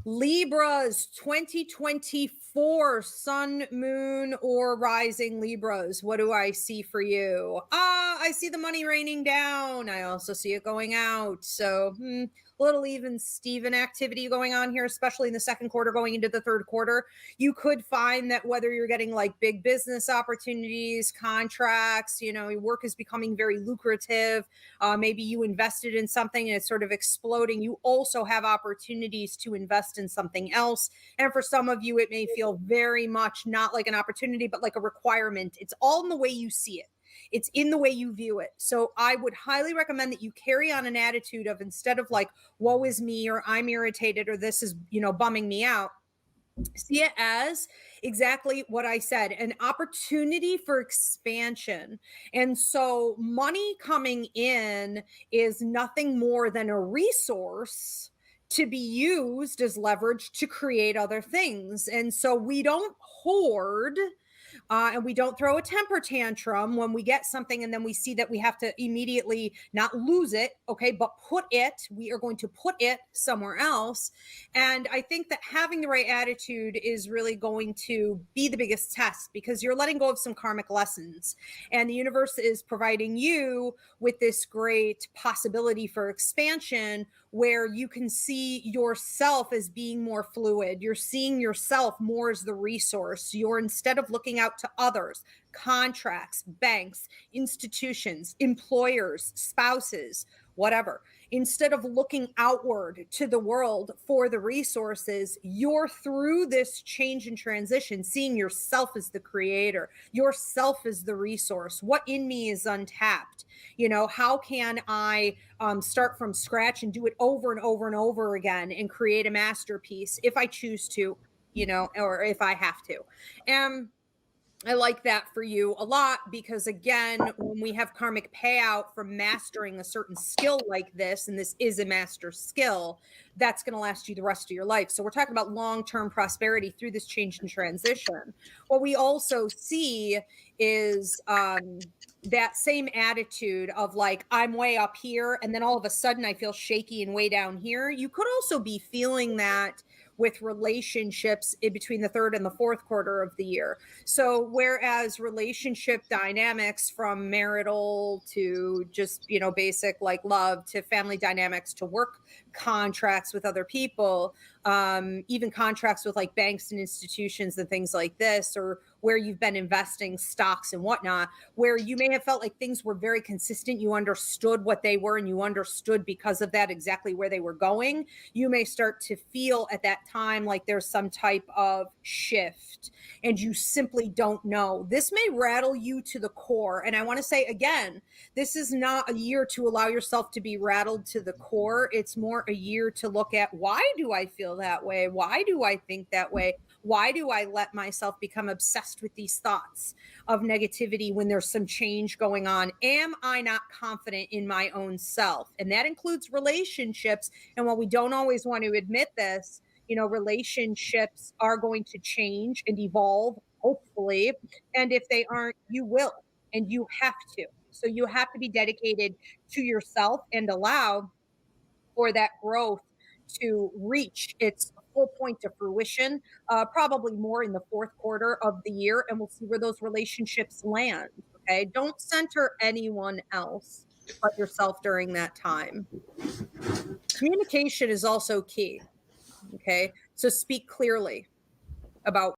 Libras 2024 sun, moon, or rising Libras. What do I see for you? I see the money raining down. I also see it going out. So, a little even Steven activity going on here, especially in the second quarter going into the third quarter. You could find that whether you're getting like big business opportunities, contracts, your work is becoming very lucrative. Maybe you invested in something and it's sort of exploding. You also have opportunities to invest in something else. And for some of you, it may feel very much not like an opportunity, but like a requirement. It's all in the way you see it. It's in the way you view it. So I would highly recommend that you carry on an attitude of, instead of like, woe is me, or I'm irritated, or this is, bumming me out, see it as exactly what I said, an opportunity for expansion. And so money coming in is nothing more than a resource to be used as leverage to create other things. And so we don't hoard, and we don't throw a temper tantrum when we get something and then we see that we have to immediately not lose it, okay, but we are going to put it somewhere else. And I think that having the right attitude is really going to be the biggest test, because you're letting go of some karmic lessons, and the universe is providing you with this great possibility for expansion, where you can see yourself as being more fluid. You're seeing yourself more as the resource. You're, instead of looking out to others, contracts, banks, institutions, employers, spouses, whatever, instead of looking outward to the world for the resources, you're, through this change and transition, seeing yourself as the creator, yourself as the resource. What in me is untapped? How can I start from scratch and do it over and over and over again and create a masterpiece if I choose to, or if I have to. And I like that for you a lot, because again, when we have karmic payout from mastering a certain skill like this, and this is a master skill, that's going to last you the rest of your life. So we're talking about long-term prosperity through this change and transition. What we also see is that same attitude of like, I'm way up here, and then all of a sudden I feel shaky and way down here. You could also be feeling that with relationships in between the third and the fourth quarter of the year. So whereas relationship dynamics, from marital to just, basic like love, to family dynamics, to work contracts with other people, even contracts with like banks and institutions and things like this, or where you've been investing stocks and whatnot, where you may have felt like things were very consistent, you understood what they were, and you understood because of that exactly where they were going, you may start to feel at that time like there's some type of shift and you simply don't know. This may rattle you to the core. And I want to say again, this is not a year to allow yourself to be rattled to the core. It's more a year to look at, why do I feel that way? Why do I think that way? Why do I let myself become obsessed with these thoughts of negativity when there's some change going on? Am I not confident in my own self? And that includes relationships. And while we don't always want to admit this, relationships are going to change and evolve, hopefully. And if they aren't, you will, and you have to. So you have to be dedicated to yourself and allow for that growth to reach its full point of fruition, probably more in the fourth quarter of the year. And we'll see where those relationships land. Okay. Don't center anyone else but yourself during that time. Communication is also key. Okay. So speak clearly about